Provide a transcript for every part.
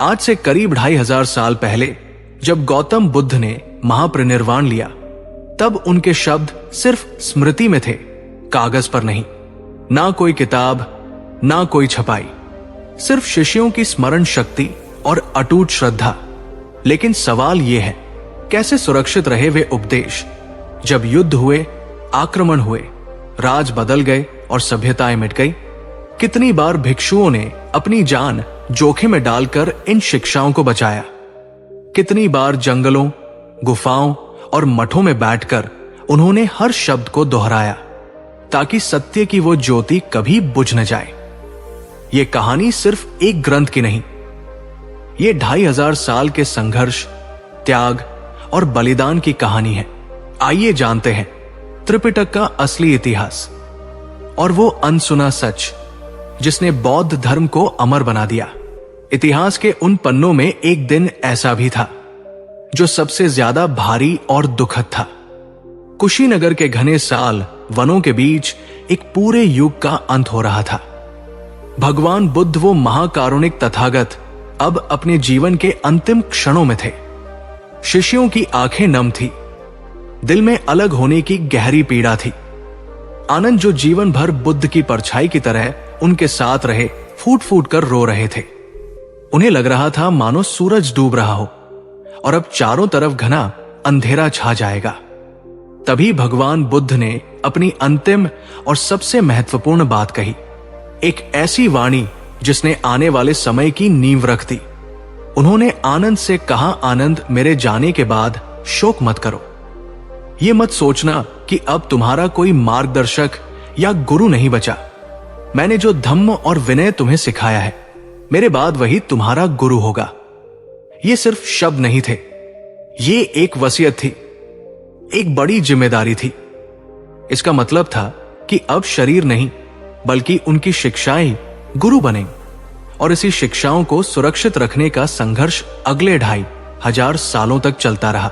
आज से करीब 2500 साल पहले जब गौतम बुद्ध ने महापरिनिर्वाण लिया, तब उनके शब्द सिर्फ स्मृति में थे, कागज पर नहीं। ना कोई किताब, ना कोई छपाई, सिर्फ शिष्यों की स्मरण शक्ति और अटूट श्रद्धा। लेकिन सवाल यह है, कैसे सुरक्षित रहे वे उपदेश जब युद्ध हुए, आक्रमण हुए, राज बदल गए और सभ्यताएं मिट गई? कितनी बार भिक्षुओं ने अपनी जान जोखिम में डालकर इन शिक्षाओं को बचाया? कितनी बार जंगलों, गुफाओं और मठों में बैठकर उन्होंने हर शब्द को दोहराया ताकि सत्य की वो ज्योति कभी बुझ न जाए। ये कहानी सिर्फ एक ग्रंथ की नहीं, ये 2500 साल के संघर्ष, त्याग और बलिदान की कहानी है। आइए जानते हैं त्रिपिटक का असली इतिहास और वो अनसुना सच जिसने बौद्ध धर्म को अमर बना दिया। इतिहास के उन पन्नों में एक दिन ऐसा भी था जो सबसे ज्यादा भारी और दुखद था। कुशीनगर के घने साल वनों के बीच एक पूरे युग का अंत हो रहा था। भगवान बुद्ध, वो महाकारुणिक तथागत, अब अपने जीवन के अंतिम क्षणों में थे। शिष्यों की आंखें नम थी, दिल में अलग होने की गहरी पीड़ा थी। आनंद, जो जीवन भर बुद्ध की परछाई की तरह उनके साथ रहे, फूट फूट कर रो रहे थे। उन्हें लग रहा था मानो सूरज डूब रहा हो और अब चारों तरफ घना अंधेरा छा जाएगा। तभी भगवान बुद्ध ने अपनी अंतिम और सबसे महत्वपूर्ण बात कही, एक ऐसी वाणी जिसने आने वाले समय की नींव रख दी। उन्होंने आनंद से कहा, आनंद, मेरे जाने के बाद शोक मत करो। ये मत सोचना कि अब तुम्हारा कोई मार्गदर्शक या गुरु नहीं बचा। मैंने जो धम्म और विनय तुम्हें सिखाया है, मेरे बाद वही तुम्हारा गुरु होगा। ये सिर्फ शब्द नहीं थे, ये एक वसीयत थी, एक बड़ी जिम्मेदारी थी। इसका मतलब था कि अब शरीर नहीं बल्कि उनकी शिक्षाएं गुरु बने और इसी शिक्षाओं को सुरक्षित रखने का संघर्ष अगले 2500 सालों तक चलता रहा।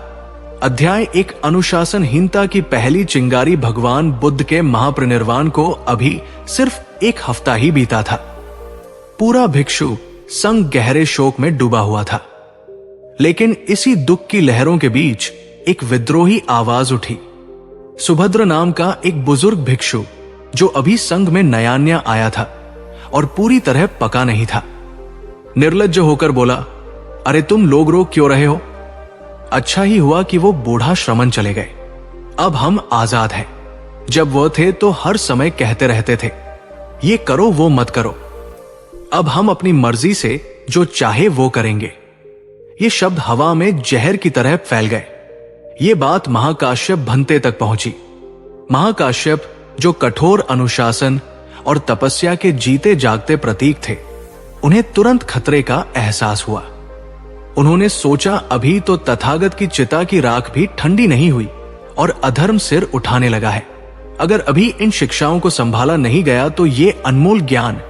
अध्याय एक, अनुशासनहीनता की पहली चिंगारी। भगवान बुद्ध के महापरिनिर्वाण को अभी सिर्फ एक हफ्ता ही बीता था। पूरा भिक्षु संघ गहरे शोक में डूबा हुआ था। लेकिन इसी दुख की लहरों के बीच एक विद्रोही आवाज उठी। सुभद्र नाम का एक बुजुर्ग भिक्षु जो अभी संघ में नया नया आया था और पूरी तरह पका नहीं था, निर्लज्ज होकर बोला, अरे तुम लोग रो क्यों रहे हो? अच्छा ही हुआ कि वो बूढ़ा श्रमण चले गए। अब हम आजाद हैं। जब वो थे तो हर समय कहते रहते थे, ये करो वो मत करो। अब हम अपनी मर्जी से जो चाहे वो करेंगे। ये शब्द हवा में जहर की तरह फैल गए। ये बात महाकाश्यप भंते तक पहुंची। महाकाश्यप, जो कठोर अनुशासन और तपस्या के जीते जागते प्रतीक थे, उन्हें तुरंत खतरे का एहसास हुआ। उन्होंने सोचा, अभी तो तथागत की चिता की राख भी ठंडी नहीं हुई और अधर्म सिर उठाने लगा है। अगर अभी इन शिक्षाओं को संभाला नहीं गया तो ये अनमोल ज्ञान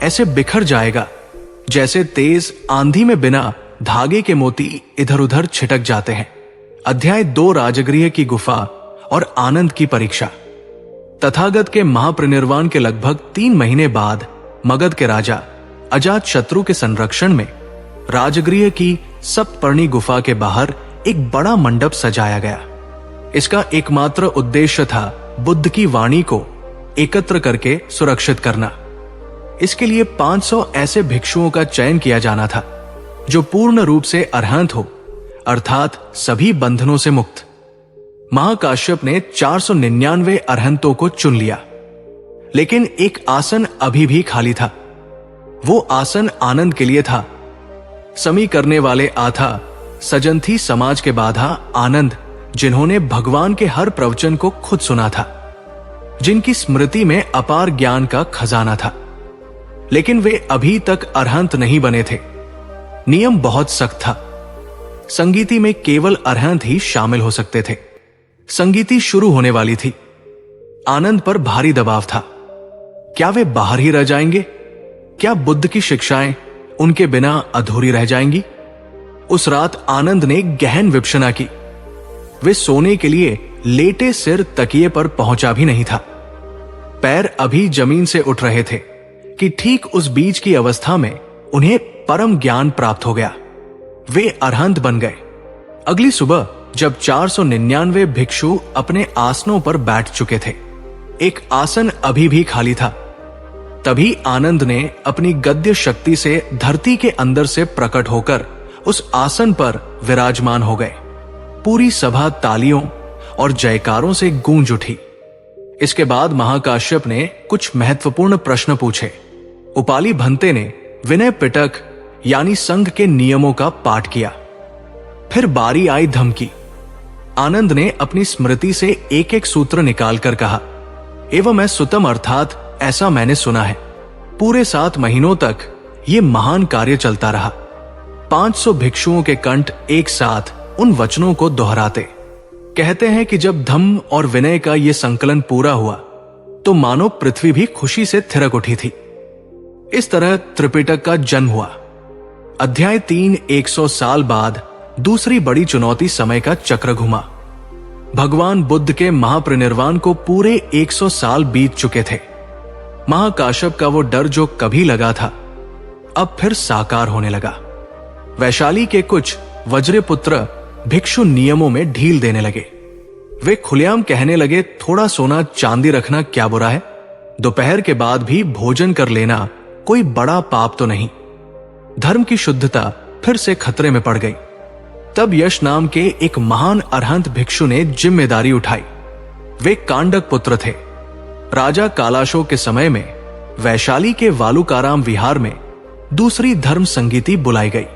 ऐसे बिखर जाएगा जैसे तेज आंधी में बिना धागे के मोती इधर उधर छिटक जाते हैं। अध्याय 2, राजगृह की गुफा और आनंद की परीक्षा। तथागत के महापरिनिर्वाण के लगभग 3 महीने बाद मगध के राजा अजातशत्रु के संरक्षण में राजगृह की सप्तपर्णी गुफा के बाहर एक बड़ा मंडप सजाया गया। इसका एकमात्र उद्देश्य था बुद्ध की वाणी को एकत्र करके सुरक्षित करना। इसके लिए 500 ऐसे भिक्षुओं का चयन किया जाना था जो पूर्ण रूप से अरहंत हो, अर्थात सभी बंधनों से मुक्त। महाकाश्यप ने 499 अरहंतों को चुन लिया, लेकिन एक आसन अभी भी खाली था। वो आसन आनंद के लिए था। समी करने वाले आथा सजन थी समाज के बाधा आनंद, जिन्होंने भगवान के हर प्रवचन को खुद सुना था, जिनकी स्मृति में अपार ज्ञान का खजाना था। लेकिन वे अभी तक अरहंत नहीं बने थे। नियम बहुत सख्त था। संगीति में केवल अरहंत ही शामिल हो सकते थे। संगीति शुरू होने वाली थी। आनंद पर भारी दबाव था। क्या वे बाहर ही रह जाएंगे? क्या बुद्ध की शिक्षाएं उनके बिना अधूरी रह जाएंगी? उस रात आनंद ने गहन विपश्यना की। वे सोने के लिए लेटे सिर तकिए पर पहुंचा भी नहीं था। पैर अभी जमीन से उठ रहे थे कि ठीक उस बीच की अवस्था में उन्हें परम ज्ञान प्राप्त हो गया। वे अरहंत बन गए। अगली सुबह जब 499 भिक्षु अपने आसनों पर बैठ चुके थे, एक आसन अभी भी खाली था। तभी आनंद ने अपनी गद्य शक्ति से धरती के अंदर से प्रकट होकर उस आसन पर विराजमान हो गए। पूरी सभा तालियों और जयकारों से गूंज उठी। इसके बाद महाकाश्यप ने कुछ महत्वपूर्ण प्रश्न पूछे। उपाली भंते ने विनय पिटक यानी संघ के नियमों का पाठ किया। फिर बारी आई धम की। आनंद ने अपनी स्मृति से एक एक सूत्र निकालकर कहा, एवं मैं सुतम अर्थात ऐसा मैंने सुना है। पूरे 7 महीनों तक ये महान कार्य चलता रहा। 500 भिक्षुओं के कंठ एक साथ उन वचनों को दोहराते। कहते हैं कि जब धम्म और विनय का ये संकलन पूरा हुआ तो मानो पृथ्वी भी खुशी से थिरक उठी थी। इस तरह त्रिपिटक का जन्म हुआ। अध्याय 3 100 साल बाद दूसरी बड़ी चुनौती समय का चक्र घुमा। भगवान बुद्ध के महापरिनिर्वाण को पूरे 100 साल बीत चुके थे। महाकाश्यप का वो डर जो कभी लगा था, अब फिर साकार होने लगा। वैशाली के कुछ वज्रपुत्र भिक्षु नियमों में ढील देने लगे। वे खुलेआम कहने लगे, थोड़ा सोना चांदी रखना क्या बुरा है? दोपहर के बाद भी भोजन कर लेना कोई बड़ा पाप तो नहीं। धर्म की शुद्धता फिर से खतरे में पड़ गई। तब यश नाम के एक महान अरहंत भिक्षु ने जिम्मेदारी उठाई। वे कांडक पुत्र थे। राजा कालाशोक के समय में वैशाली के वालुकाराम विहार में दूसरी धर्म संगीति बुलाई गई।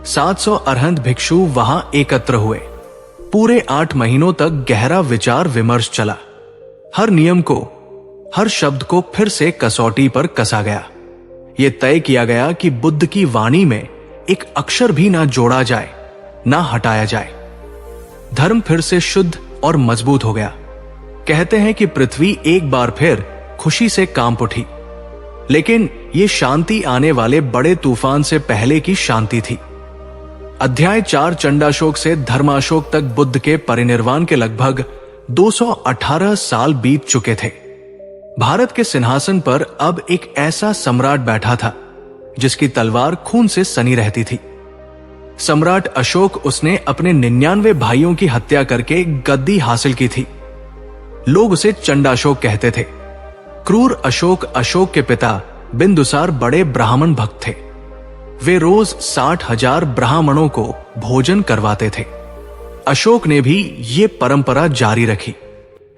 700 अरहंत भिक्षु वहां एकत्र हुए। पूरे 8 महीनों तक गहरा विचार विमर्श चला। हर नियम को, हर शब्द को फिर से कसौटी पर कसा गया। यह तय किया गया कि बुद्ध की वाणी में एक अक्षर भी ना जोड़ा जाए, ना हटाया जाए। धर्म फिर से शुद्ध और मजबूत हो गया। कहते हैं कि पृथ्वी एक बार फिर खुशी से कांप उठी। लेकिन ये शांति आने वाले बड़े तूफान से पहले की शांति थी। अध्याय 4 चंडाशोक से धर्माशोक तक बुद्ध के परिनिर्वाण के लगभग 218 साल बीत चुके थे। भारत के सिंहासन पर अब एक ऐसा सम्राट बैठा था जिसकी तलवार खून से सनी रहती थी। सम्राट अशोक, उसने अपने 99 भाइयों की हत्या करके गद्दी हासिल की थी। लोग उसे चंडाशोक कहते थे। क्रूर अशोक, अशोक के पिता बिंदुसार बड़े ब्राह्मण भक्त थे। वे रोज 60,000 ब्राह्मणों को भोजन करवाते थे। अशोक ने भी ये परंपरा जारी रखी।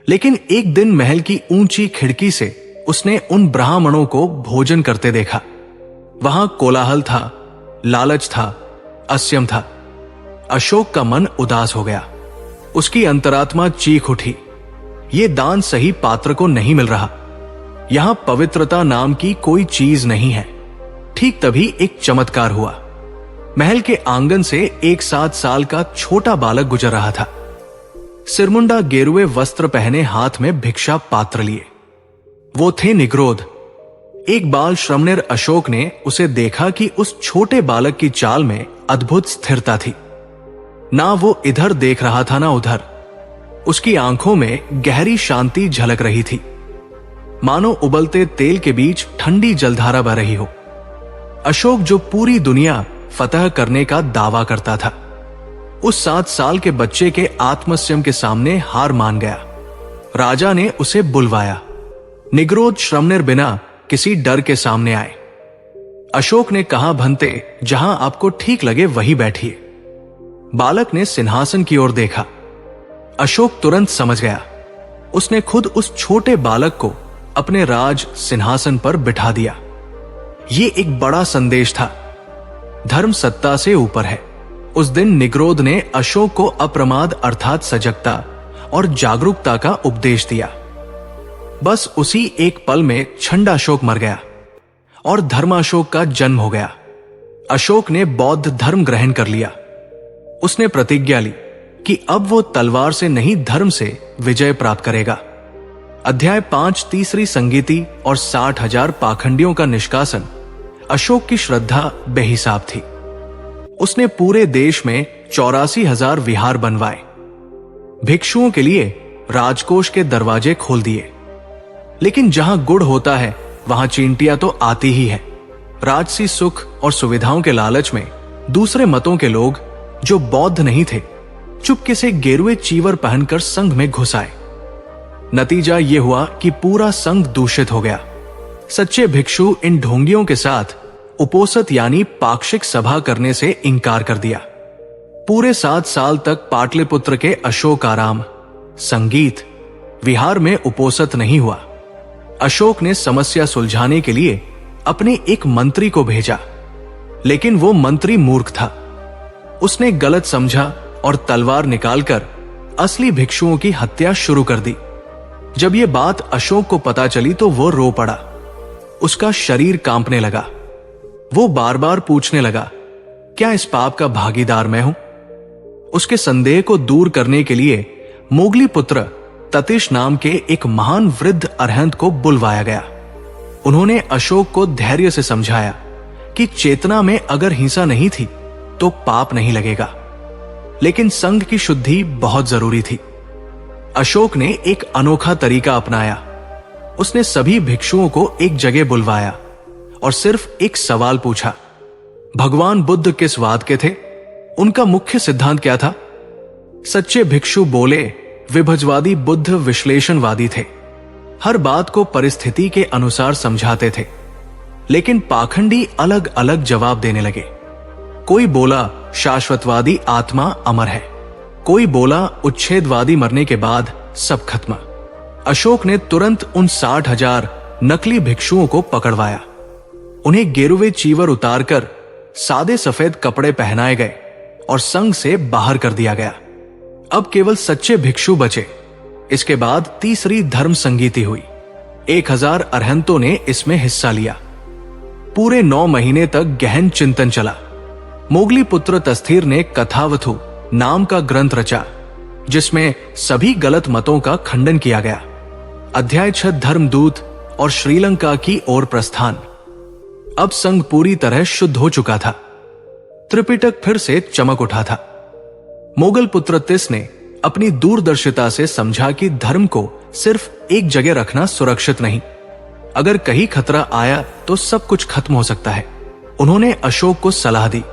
लेकिन एक दिन महल की ऊंची खिड़की से उसने उन ब्राह्मणों को भोजन करते देखा। वहां कोलाहल था, लालच था, अस्यम था। अशोक का मन उदास हो गया। उसकी अंतरात्मा चीख उठी, ये दान सही पात्र को नहीं मिल रहा। यहां पवित्रता नाम की कोई चीज नहीं है। ठीक तभी एक चमत्कार हुआ। महल के आंगन से एक 7 साल का छोटा बालक गुजर रहा था। सिरमुंडा गेरुए वस्त्र पहने, हाथ में भिक्षा पात्र लिए। वो थे निग्रोध। एक बाल श्रमणेर अशोक ने उसे देखा कि उस छोटे बालक की चाल में अद्भुत स्थिरता थी। ना वो इधर देख रहा था ना उधर। उसकी आंखों में गहरी शांति झलक रही थी, मानो उबलते तेल के बीच ठंडी जलधारा बह रही हो। अशोक, जो पूरी दुनिया फतह करने का दावा करता था, उस 7 साल के बच्चे के आत्मसंयम के सामने हार मान गया। राजा ने उसे बुलवाया। निग्रोध श्रमणेर बिना किसी डर के सामने आए। अशोक ने कहा, भंते, जहां आपको ठीक लगे वहीं बैठिए। बालक ने सिंहासन की ओर देखा। अशोक तुरंत समझ गया। उसने खुद उस छोटे बालक को अपने राज सिंहासन पर बिठा दिया। ये एक बड़ा संदेश था। धर्म सत्ता से ऊपर है। उस दिन निग्रोध ने अशोक को अप्रमाद अर्थात सजगता और जागरूकता का उपदेश दिया। बस उसी एक पल में छंडाशोक मर गया और धर्माशोक का जन्म हो गया। अशोक ने बौद्ध धर्म ग्रहण कर लिया। उसने प्रतिज्ञा ली कि अब वो तलवार से नहीं, धर्म से विजय प्राप्त करेगा। अध्याय 5 तीसरी संगीति और 60,000 पाखंडियों का निष्कासन। अशोक की श्रद्धा बेहिसाब थी। उसने पूरे देश में 84,000 विहार बनवाए। भिक्षुओं के लिए राजकोष के दरवाजे खोल दिए। लेकिन जहां गुड़ होता है वहां चींटियां तो आती ही है। राजसी सुख और सुविधाओं के लालच में दूसरे मतों के लोग जो बौद्ध नहीं थे चुपके से गेरुए चीवर पहनकर संघ में घुस आए। नतीजा यह हुआ कि पूरा संघ दूषित हो गया। सच्चे भिक्षु इन ढोंगियों के साथ उपोसत यानी पाक्षिक सभा करने से इंकार कर दिया। पूरे 7 साल तक पाटलिपुत्र के अशोक आराम संगीत विहार में उपोसत नहीं हुआ। अशोक ने समस्या सुलझाने के लिए अपने एक मंत्री को भेजा, लेकिन वो मंत्री मूर्ख था। उसने गलत समझा और तलवार निकालकर असली भिक्षुओं की हत्या शुरू कर दी। जब ये बात अशोक को पता चली तो वो रो पड़ा। उसका शरीर कांपने लगा। वो बार बार पूछने लगा, क्या इस पाप का भागीदार मैं हूं? उसके संदेह को दूर करने के लिए मोगली पुत्र ततिश नाम के एक महान वृद्ध अरहंत को बुलवाया गया। उन्होंने अशोक को धैर्य से समझाया कि चेतना में अगर हिंसा नहीं थी तो पाप नहीं लगेगा, लेकिन संघ की शुद्धि बहुत जरूरी थी। अशोक ने एक अनोखा तरीका अपनाया। उसने सभी भिक्षुओं को एक जगह बुलवाया और सिर्फ एक सवाल पूछा, भगवान बुद्ध किस वाद के थे? उनका मुख्य सिद्धांत क्या था? सच्चे भिक्षु बोले, विभजवादी बुद्ध विश्लेषणवादी थे। हर बात को परिस्थिति के अनुसार समझाते थे, लेकिन पाखंडी अलग अलग जवाब देने लगे। कोई बोला शाश्वतवादी आत्मा अमर है, कोई बोला उच्छेदवादी मरने के बाद सब खत्म। अशोक ने तुरंत उन 60,000 नकली भिक्षुओं को पकड़वाया। उन्हें गेरुवे चीवर उतारकर सादे सफेद कपड़े पहनाए गए और संघ से बाहर कर दिया गया। अब केवल सच्चे भिक्षु बचे। इसके बाद तीसरी धर्म संगीति हुई। 1000 अरहंतों ने इसमें हिस्सा लिया। पूरे 9 महीने तक गहन चिंतन चला। मोगली पुत्र तस्थिर ने कथावथु नाम का ग्रंथ रचा, जिसमें सभी गलत मतों का खंडन किया गया। अध्याय 6 धर्मदूत और श्रीलंका की ओर प्रस्थान। अब संघ पूरी तरह शुद्ध हो चुका था। त्रिपिटक फिर से चमक उठा था। मोगल पुत्र तिस ने अपनी दूरदर्शिता से समझा कि धर्म को सिर्फ एक जगह रखना सुरक्षित नहीं। अगर कहीं खतरा आया तो सब कुछ खत्म हो सकता है। उन्होंने अशोक को सलाह दी,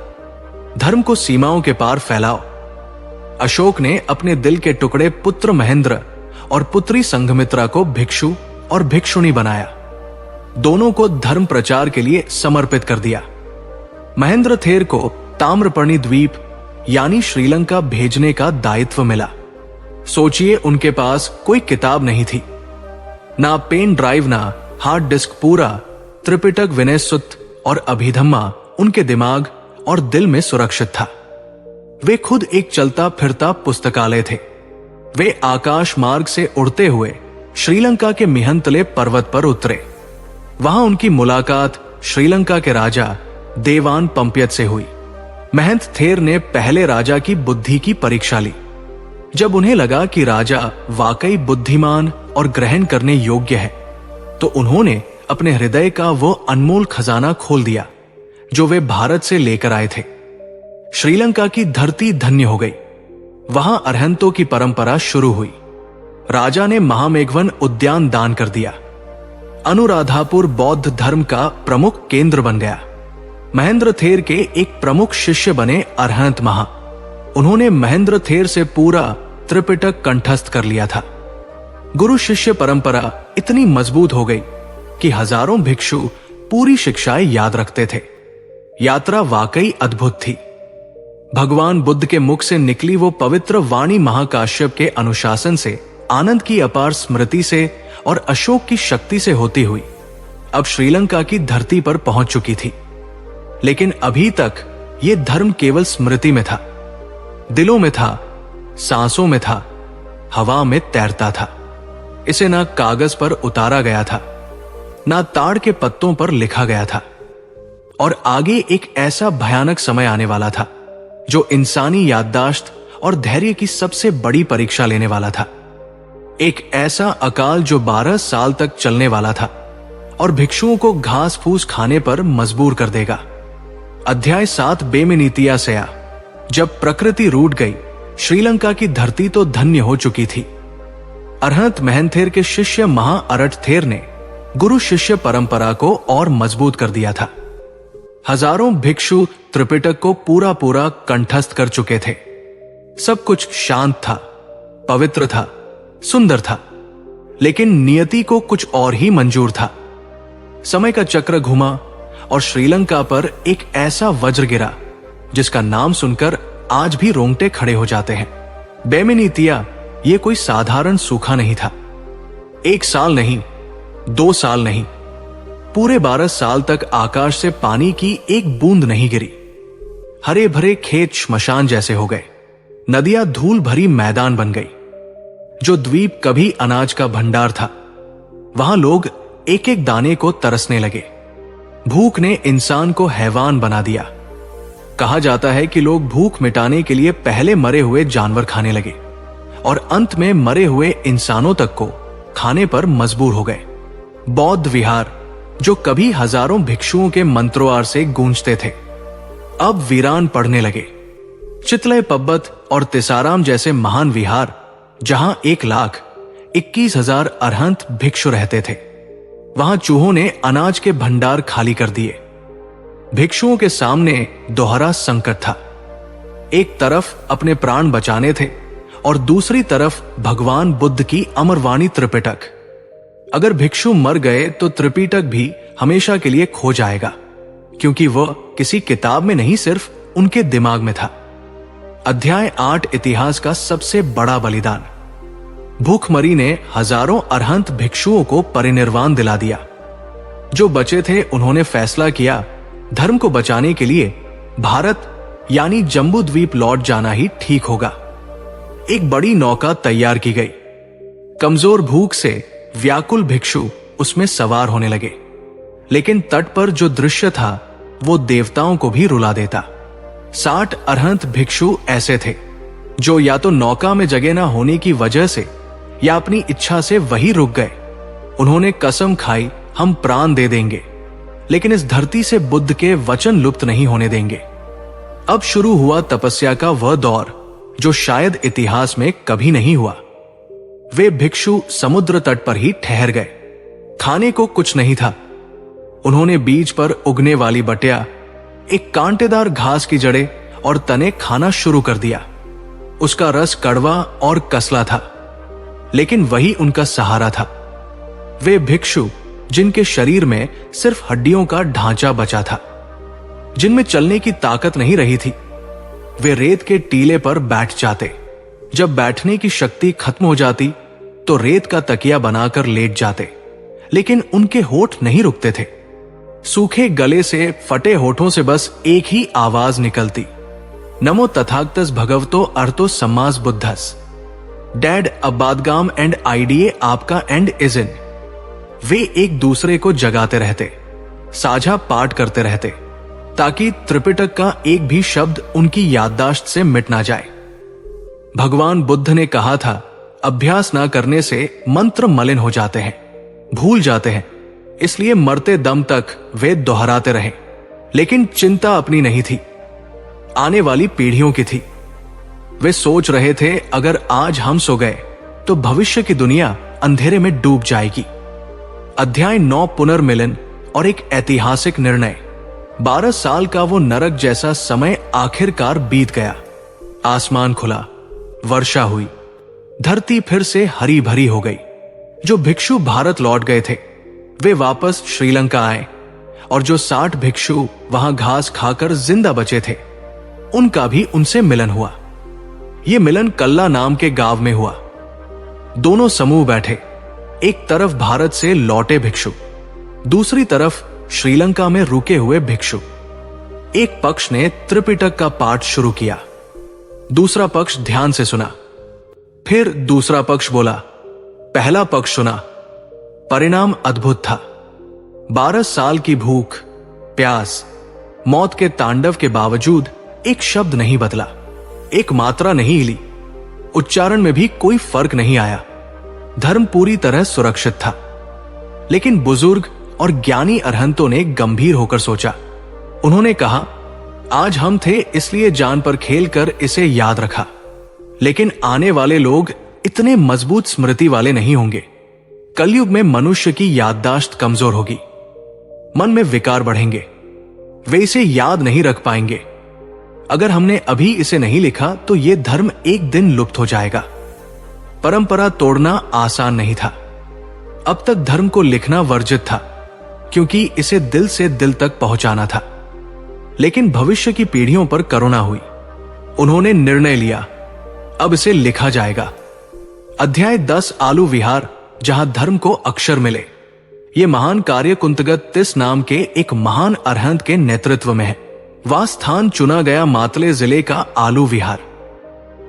धर्म को सीमाओं के पार फैलाओ। अशोक ने अपने दिल के टुकड़े पुत्र महेंद्र और पुत्री संघमित्रा को भिक्षु और भिक्षुणी बनाया। दोनों को धर्म प्रचार के लिए समर्पित कर दिया। महेंद्र थेर को ताम्रपर्णी द्वीप यानी श्रीलंका भेजने का दायित्व मिला। सोचिए, उनके पास कोई किताब नहीं थी, ना पेन ड्राइव, ना हार्ड डिस्क। पूरा त्रिपिटक विनय सुत्त और अभिधम्मा उनके दिमाग और दिल में सुरक्षित था। वे खुद एक चलता फिरता पुस्तकालय थे। वे आकाश मार्ग से उड़ते हुए श्रीलंका के मिहंतले पर्वत पर उतरे। वहां उनकी मुलाकात श्रीलंका के राजा देवान पंपियत से हुई। महंत थेर ने पहले राजा की बुद्धि की परीक्षा ली। जब उन्हें लगा कि राजा वाकई बुद्धिमान और ग्रहण करने योग्य है, तो उन्होंने अपने हृदय का वो अनमोल खजाना खोल दिया जो वे भारत से लेकर आए थे। श्रीलंका की धरती धन्य हो गई। वहां अरहंतों की परंपरा शुरू हुई। राजा ने महामेघवन उद्यान दान कर दिया। अनुराधापुर बौद्ध धर्म का प्रमुख केंद्र बन गया। महेंद्र थेर के एक प्रमुख शिष्य बने अरहंत महा। उन्होंने महेंद्र थेर से पूरा त्रिपिटक कंठस्थ कर लिया था। गुरु शिष्य परंपरा इतनी मजबूत हो गई कि हजारों भिक्षु पूरी शिक्षाएं याद रखते थे। यात्रा वाकई अद्भुत थी। भगवान बुद्ध के मुख से निकली वो पवित्र वाणी महाकाश्यप के अनुशासन से, आनंद की अपार स्मृति से और अशोक की शक्ति से होती हुई अब श्रीलंका की धरती पर पहुंच चुकी थी। लेकिन अभी तक ये धर्म केवल स्मृति में था, दिलों में था, सांसों में था, हवा में तैरता था। इसे ना कागज पर उतारा गया था, ना ताड़ के पत्तों पर लिखा गया था। और आगे एक ऐसा भयानक समय आने वाला था जो इंसानी याददाश्त और धैर्य की सबसे बड़ी परीक्षा लेने वाला था। एक ऐसा अकाल जो 12 साल तक चलने वाला था और भिक्षुओं को घास फूस खाने पर मजबूर कर देगा। अध्याय 7 बेमिनीतिया सया। जब प्रकृति रूठ गई, श्रीलंका की धरती तो धन्य हो चुकी थी। अरहंत महंथेर के शिष्य महा अरठ थेर ने गुरु शिष्य परंपरा को और मजबूत कर दिया था। हजारों भिक्षु त्रिपिटक को पूरा पूरा कंठस्थ कर चुके थे। सब कुछ शांत था, पवित्र था, सुंदर था, लेकिन नियति को कुछ और ही मंजूर था। समय का चक्र घुमा और श्रीलंका पर एक ऐसा वज्र गिरा जिसका नाम सुनकर आज भी रोंगटे खड़े हो जाते हैं। बेमिनीतिया ये कोई साधारण सूखा नहीं था। 1 साल नहीं, 2 साल नहीं, पूरे 12 साल तक आकाश से पानी की एक बूंद नहीं गिरी। हरे भरे खेत श्मशान जैसे हो गए, नदियां धूल भरी मैदान बन गई। जो द्वीप कभी अनाज का भंडार था, वहां लोग एक एक दाने को तरसने लगे। भूख ने इंसान को हैवान बना दिया। कहा जाता है कि लोग भूख मिटाने के लिए पहले मरे हुए जानवर खाने लगे और अंत में मरे हुए इंसानों तक को खाने पर मजबूर हो गए। बौद्ध विहार जो कभी हजारों भिक्षुओं के मंत्रोआर से गूंजते थे, अब वीरान पड़ने लगे। चितलय पब्बत और तिसाराम जैसे महान विहार, जहां 1,21,000 अरहंत भिक्षु रहते थे, वहां चूहों ने अनाज के भंडार खाली कर दिए। भिक्षुओं के सामने दोहरा संकट था। एक तरफ अपने प्राण बचाने थे और दूसरी तरफ भगवान बुद्ध की अमरवाणी त्रिपिटक। अगर भिक्षु मर गए तो त्रिपिटक भी हमेशा के लिए खो जाएगा, क्योंकि वह किसी किताब में नहीं, सिर्फ उनके दिमाग में था। अध्याय 8 इतिहास का सबसे बड़ा बलिदान। भूखमरी ने हजारों अरहंत भिक्षुओं को परिनिर्वाण दिला दिया। जो बचे थे उन्होंने फैसला किया, धर्म को बचाने के लिए भारत यानी जम्बू द्वीप लौट जाना ही ठीक होगा। एक बड़ी नौका तैयार की गई। कमजोर भूख से व्याकुल भिक्षु उसमें सवार होने लगे, लेकिन तट पर जो दृश्य था वो देवताओं को भी रुला देता। 60 अरहंत भिक्षु ऐसे थे जो या तो नौका में जगह न होने की वजह से या अपनी इच्छा से वही रुक गए। उन्होंने कसम खाई, हम प्राण दे देंगे, लेकिन इस धरती से बुद्ध के वचन लुप्त नहीं होने देंगे। अब शुरू हुआ तपस्या का वह दौर जो शायद इतिहास में कभी नहीं हुआ। वे भिक्षु समुद्र तट पर ही ठहर गए। खाने को कुछ नहीं था। उन्होंने बीज पर उगने वाली बटिया, एक कांटेदार घास की जड़ें और तने खाना शुरू कर दिया। उसका रस कड़वा और कसला था, लेकिन वही उनका सहारा था। वे भिक्षु जिनके शरीर में सिर्फ हड्डियों का ढांचा बचा था, जिनमें चलने की ताकत नहीं रही थी, वे रेत के टीले पर बैठ जाते। जब बैठने की शक्ति खत्म हो जाती तो रेत का तकिया बनाकर लेट जाते, लेकिन उनके होठ नहीं रुकते थे। सूखे गले से, फटे होठों से बस एक ही आवाज निकलती, नमो तथागतस भगवतो अर्थो सम्मास बुद्धस, डैड अबादगाम एंड आईडीए आपका एंड इज इन। वे एक दूसरे को जगाते रहते, साझा पाठ करते रहते, ताकि त्रिपिटक का एक भी शब्द उनकी याददाश्त से मिट ना जाए। भगवान बुद्ध ने कहा था, अभ्यास ना करने से मंत्र मलिन हो जाते हैं, भूल जाते हैं, इसलिए मरते दम तक वे दोहराते रहे। लेकिन चिंता अपनी नहीं थी, आने वाली पीढ़ियों की थी। वे सोच रहे थे, अगर आज हम सो गए तो भविष्य की दुनिया अंधेरे में डूब जाएगी। अध्याय 9 पुनर्मिलन और एक ऐतिहासिक निर्णय। 12 साल का वो नरक जैसा समय आखिरकार बीत गया। आसमान खुला, वर्षा हुई, धरती फिर से हरी भरी हो गई। जो भिक्षु भारत लौट गए थे वे वापस श्रीलंका आए, और जो 60 भिक्षु वहां घास खाकर जिंदा बचे थे उनका भी उनसे मिलन हुआ। यह मिलन कल्ला नाम के गांव में हुआ। दोनों समूह बैठे, एक तरफ भारत से लौटे भिक्षु, दूसरी तरफ श्रीलंका में रुके हुए भिक्षु। एक पक्ष ने त्रिपिटक का पाठ शुरू किया, दूसरा पक्ष ध्यान से सुना। फिर दूसरा पक्ष बोला, पहला पक्ष सुना। परिणाम अद्भुत था। 12 साल की भूख, प्यास, मौत के तांडव के बावजूद एक शब्द नहीं बदला, एक मात्रा नहीं हिली, उच्चारण में भी कोई फर्क नहीं आया। धर्म पूरी तरह सुरक्षित था। लेकिन बुजुर्ग और ज्ञानी अरहंतों ने गंभीर होकर सोचा। उन्होंने कहा, आज हम थे इसलिए जान पर खेलकर इसे याद रखा, लेकिन आने वाले लोग इतने मजबूत स्मृति वाले नहीं होंगे। कलयुग में मनुष्य की याददाश्त कमजोर होगी, मन में विकार बढ़ेंगे, वे इसे याद नहीं रख पाएंगे। अगर हमने अभी इसे नहीं लिखा तो ये धर्म एक दिन लुप्त हो जाएगा। परंपरा तोड़ना आसान नहीं था। अब तक धर्म को लिखना वर्जित था, क्योंकि इसे दिल से दिल तक पहुंचाना था। लेकिन भविष्य की पीढ़ियों पर करुणा हुई। उन्होंने निर्णय लिया, अब इसे लिखा जाएगा। अध्याय 10 आलू विहार, जहां धर्म को अक्षर मिले। ये महान कार्य कुंतगत तिस नाम के एक महान अरहंत के नेतृत्व में है। वह स्थान चुना गया मातले जिले का आलू विहार।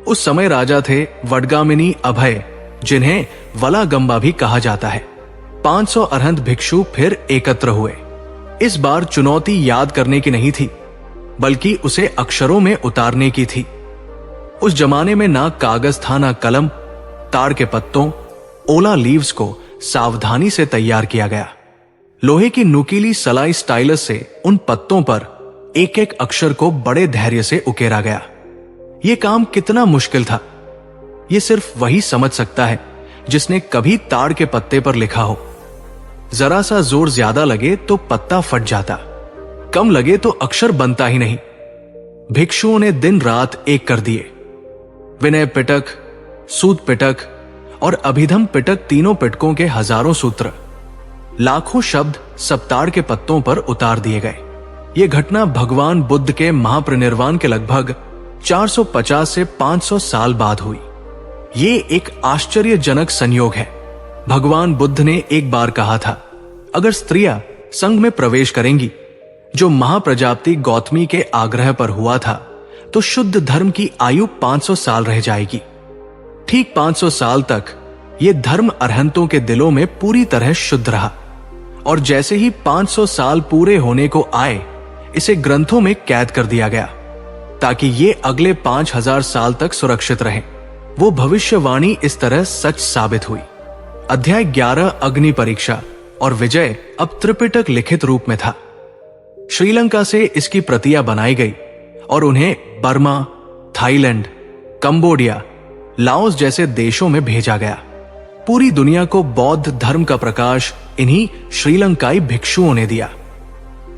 उस समय राजा थे वडगामिनी अभय, जिन्हें वलागंबा भी कहा जाता है। 500 अरहंत भिक्षु फिर एकत्र हुए। इस बार चुनौती याद करने की नहीं थी, बल्कि उसे अक्षरों में उतारने की थी। उस जमाने में ना कागज था, ना कलम। ताड़ के पत्तों, ओला लीव्स को सावधानी से तैयार किया गया। लोहे की नुकीली सलाई स्टाइलस से उन पत्तों पर एक एक अक्षर को बड़े धैर्य से उकेरा गया। यह काम कितना मुश्किल था, यह सिर्फ वही समझ सकता है जिसने कभी ताड़ के पत्ते पर लिखा हो। जरा सा जोर ज्यादा लगे तो पत्ता फट जाता, कम लगे तो अक्षर बनता ही नहीं। भिक्षुओं ने दिन रात एक कर दिए। विनय पिटक, सूत पिटक और अभिधम पिटक, तीनों पिटकों के हजारों सूत्र, लाखों शब्द सब ताड़ के पत्तों पर उतार दिए गए। यह घटना भगवान बुद्ध के महापरिनिर्वाण के लगभग 450 से 500 साल बाद हुई। ये एक आश्चर्यजनक संयोग है। भगवान बुद्ध ने एक बार कहा था, अगर स्त्रियां संघ में प्रवेश करेंगी, जो महाप्रजापति गौतमी के आग्रह पर हुआ था, तो शुद्ध धर्म की आयु 500 साल रह जाएगी। ठीक 500 साल तक यह धर्म अरहंतों के दिलों में पूरी तरह शुद्ध रहा, और जैसे ही 500 साल पूरे होने को आए, इसे ग्रंथों में कैद कर दिया गया, ताकि ये अगले 5000 साल तक सुरक्षित रहे। वो भविष्यवाणी इस तरह सच साबित हुई। अध्याय 11 अग्नि परीक्षा और विजय अब त्रिपिटक लिखित रूप में था। श्रीलंका से इसकी प्रतियां बनाई गई और उन्हें बर्मा, थाईलैंड, कंबोडिया, लाओस जैसे देशों में भेजा गया। पूरी दुनिया को बौद्ध धर्म का प्रकाश इन्हीं श्रीलंकाई भिक्षुओं ने दिया।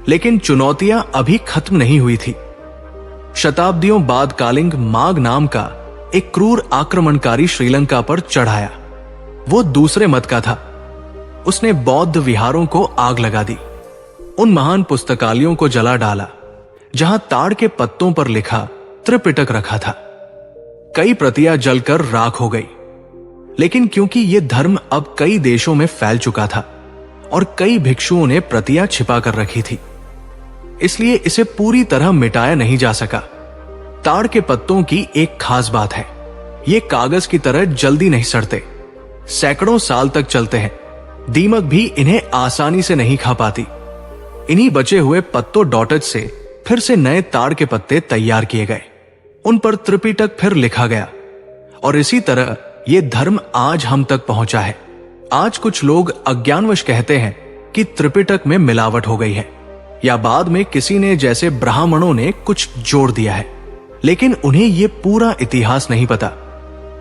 लेकिन चुनौतियां अभी खत्म नहीं हुई थी। शताब्दियों बाद कालिंग माग नाम का एक क्रूर आक्रमणकारी श्रीलंका पर चढ़ाया। वो दूसरे मत का था। उसने बौद्ध विहारों को आग लगा दी, उन महान पुस्तकालयों को जला डाला जहां ताड़ के पत्तों पर लिखा त्रिपिटक रखा था। कई प्रतियां जलकर राख हो गई। लेकिन क्योंकि यह धर्म अब कई देशों में फैल चुका था और कई भिक्षुओं ने प्रतियां छिपा कर रखी थी, इसलिए इसे पूरी तरह मिटाया नहीं जा सका। ताड़ के पत्तों की एक खास बात है, ये कागज की तरह जल्दी नहीं सड़ते, सैकड़ों साल तक चलते हैं। दीमक भी इन्हें आसानी से नहीं खा पाती। इन्हीं बचे हुए पत्तों डॉटज से फिर से नए ताड़ के पत्ते तैयार किए गए। उन पर त्रिपिटक फिर लिखा गया और इसी तरह ये धर्म आज हम तक पहुंचा है। आज कुछ लोग अज्ञानवश कहते हैं कि त्रिपिटक में मिलावट हो गई है, या बाद में किसी ने जैसे ब्राह्मणों ने कुछ जोड़ दिया है, लेकिन उन्हें यह पूरा इतिहास नहीं पता।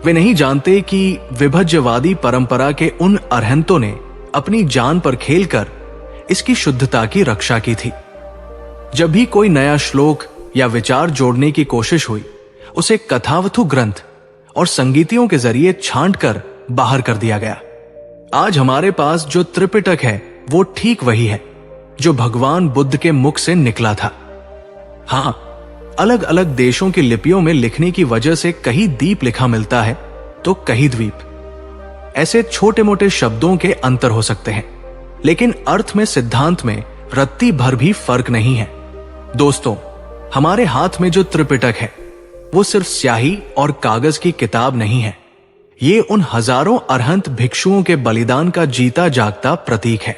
वे नहीं जानते कि विभज्यवादी परंपरा के उन अरहंतों ने अपनी जान पर खेलकर इसकी शुद्धता की रक्षा की थी। जब भी कोई नया श्लोक या विचार जोड़ने की कोशिश हुई, उसे कथावथु ग्रंथ और संगीतियों के जरिए छांटकर बाहर कर दिया गया। आज हमारे पास जो त्रिपिटक है वो ठीक वही है जो भगवान बुद्ध के मुख से निकला था। हां, अलग अलग देशों की लिपियों में लिखने की वजह से कहीं दीप लिखा मिलता है तो कहीं द्वीप। ऐसे छोटे मोटे शब्दों के अंतर हो सकते हैं, लेकिन अर्थ में, सिद्धांत में रत्ती भर भी फर्क नहीं है। दोस्तों, हमारे हाथ में जो त्रिपिटक है वो सिर्फ स्याही और कागज की किताब नहीं है। ये उन हजारों अरहंत भिक्षुओं के बलिदान का जीता जागता प्रतीक है,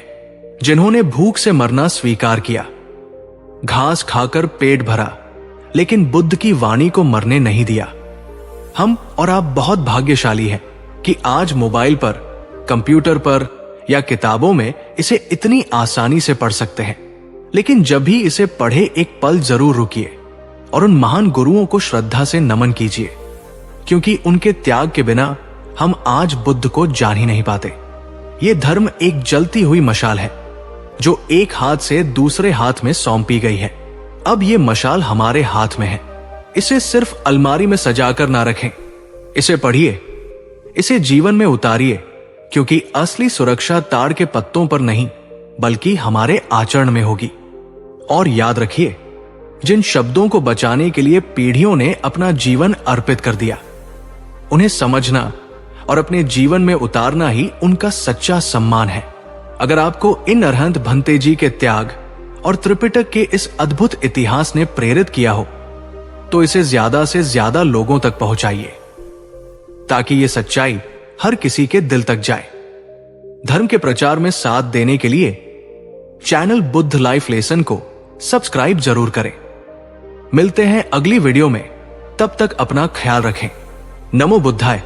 जिन्होंने भूख से मरना स्वीकार किया, घास खाकर पेट भरा, लेकिन बुद्ध की वाणी को मरने नहीं दिया। हम और आप बहुत भाग्यशाली हैं कि आज मोबाइल पर, कंप्यूटर पर या किताबों में इसे इतनी आसानी से पढ़ सकते हैं। लेकिन जब भी इसे पढ़े, एक पल जरूर रुकिए और उन महान गुरुओं को श्रद्धा से नमन कीजिए, क्योंकि उनके त्याग के बिना हम आज बुद्ध को जान ही नहीं पाते। ये धर्म एक जलती हुई मशाल है जो एक हाथ से दूसरे हाथ में सौंपी गई है। अब ये मशाल हमारे हाथ में है। इसे सिर्फ अलमारी में सजाकर ना रखें, इसे पढ़िए, इसे जीवन में उतारिए, क्योंकि असली सुरक्षा ताड़ के पत्तों पर नहीं बल्कि हमारे आचरण में होगी। और याद रखिए, जिन शब्दों को बचाने के लिए पीढ़ियों ने अपना जीवन अर्पित कर दिया, उन्हें समझना और अपने जीवन में उतारना ही उनका सच्चा सम्मान है। अगर आपको इन अरहंत भंते जी के त्याग और त्रिपिटक के इस अद्भुत इतिहास ने प्रेरित किया हो, तो इसे ज्यादा से ज्यादा लोगों तक पहुंचाइए, ताकि ये सच्चाई हर किसी के दिल तक जाए। धर्म के प्रचार में साथ देने के लिए चैनल बुद्ध लाइफ लेसन को सब्सक्राइब जरूर करें। मिलते हैं अगली वीडियो में, तब तक अपना ख्याल रखें। नमो बुद्धाय।